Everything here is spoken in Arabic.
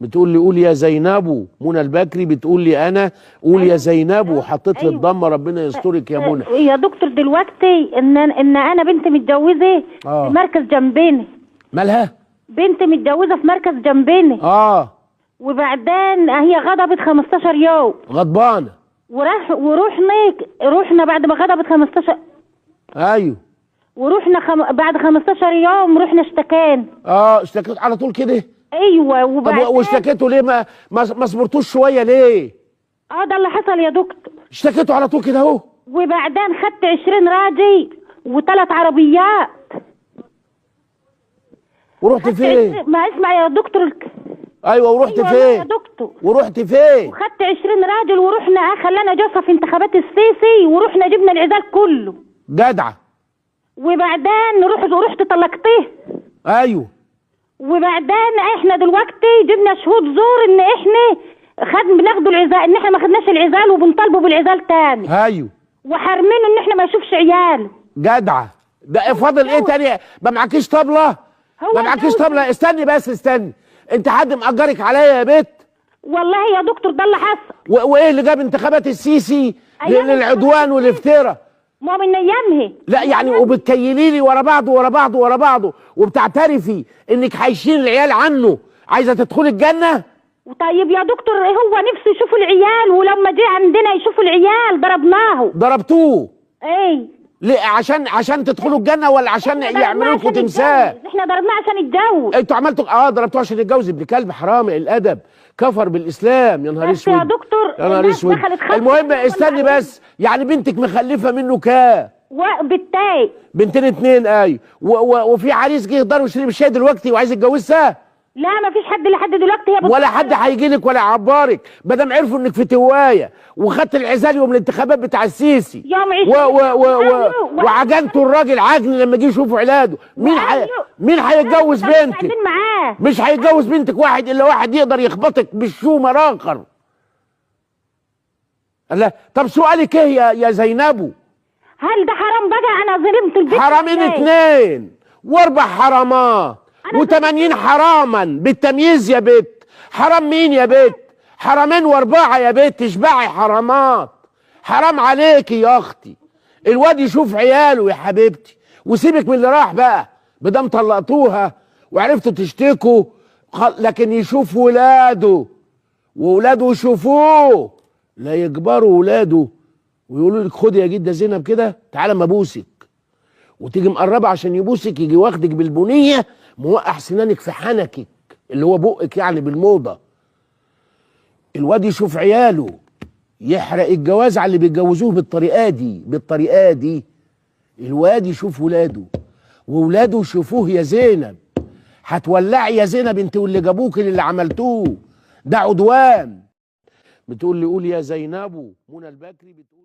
بتقول لي قول يا زينبو. منى البكري بتقول لي انا قول يا زينبو، وحطيت لي الضمه. ربنا يسترك يا منى. يا دكتور دلوقتي ان انا بنت متجوزه في مركز جنبنا. مالها؟ بنت متجوزه في مركز جنبنا. وبعدين هي غضبت 15 يوم. غضبانه. ورحنا بعد ما غضبت 15. ايوه. ورحنا بعد 15 يوم رحنا اشتكينا. اشتكيت على طول كده؟ ايوه. وبعدين طب واشتكيتوا ليه؟ ما صبرتوش شويه ليه؟ ده اللي حصل يا دكتور. اشتكيتوا على طول كده اهو. وبعدين خدت 20 راجل و3 عربيات. ورحت فين؟ ما اسمع يا دكتور. ايوه ورحت فين؟ يا دكتور. ورحت فين؟ وخدت 20 راجل ورحنا خلانا جوزها في انتخابات السيسي، ورحنا جبنا العزال كله. جدعه. وبعدين رحت طلقتيه. ايوه. وبعدين احنا دلوقتي جبنا شهود زور ان احنا بناخدوا العزال، ان احنا ما خدناش العزال وبنطالبوا بالعزال تاني. ايوه. وحارمينه ان احنا ما يشوفش عياله. جدعه. ده فاضل ايه تاني؟ ما معكيش طبله؟ ما معكيش طبله؟ استني بس استني. انت حد مأجرك عليا يا بت؟ والله يا دكتور ده اللي حصل. وايه اللي جاب انتخابات السيسي للعدوان والافتراء؟ ما من ايامها. لا يعني وبتكيلي لي ورا بعضه وبتعترفي انك هيشيل العيال عنه، عايزه تدخلي الجنه؟ طيب يا دكتور هو نفسه يشوفوا العيال، ولما جه عندنا يشوفوا العيال ضربناه. ضربتوه؟ ايه. ليه؟ عشان تدخلوا الجنه ولا عشان يعملوا لكم تمثال؟ احنا ضربناه عشان يتجوز. انتوا عملتوا ضربتوه عشان يتجوز؟ ابن كلب حرامي الادب، كفر بالاسلام. يا نهار اسود يا دكتور. يا نهار اسود. المهم استني بس، يعني بنتك مخلفه منه كام؟ بنتين. بنتين 2. ايوه. وفي عريس جه يقدر يشرب الشاي دلوقتي وعايز يتجوزها؟ لا ما فيش حد لحد دلوقتي. هي ولا حد هيجي لك ولا يعبرك ما دام عرفوا انك في توايه وخدت العزال يوم الانتخابات بتاع السيسي. وعجنتوا الراجل عجن لما جه يشوفوا علاده. مين هيتجوز بنتك؟ مش هيتجوز بنتك واحد الا واحد يقدر يخبطك بالشومه اخر. لا طب سؤالك ايه يا زينبو؟ هل ده حرام بقى؟ انا ظلمت البنت. حرامين 2 و4 حرامات و80 حراما بالتمييز يا بت. حرام مين يا بت؟ حرامين و4 يا بت. اشبعي حرامات. حرام عليكي يا اختي. الواد يشوف عياله يا حبيبتي، وسيبك من اللي راح بقى بدام طلقتوها وعرفتوا تشتكوا، لكن يشوف ولاده وولاده يشوفوه، لا يجبروا ولاده ويقولوا لك خدي يا جده زينب كده تعالى ما ابوسك، وتيجي مقربه عشان يبوسك يجي واخدك بالبنيه موقع سنانك في حنكك اللي هو بقك يعني بالموضه. الواد يشوف عياله يحرق الجواز على اللي بيتجوزوه بالطريقه دي. الواد يشوف ولاده وولاده يشوفوه. يا زينب هتولعي يا زينب انت واللي جابوك اللي عملتوه ده عدوان. بتقول لي قول يا زينبو. منى البكري بتقول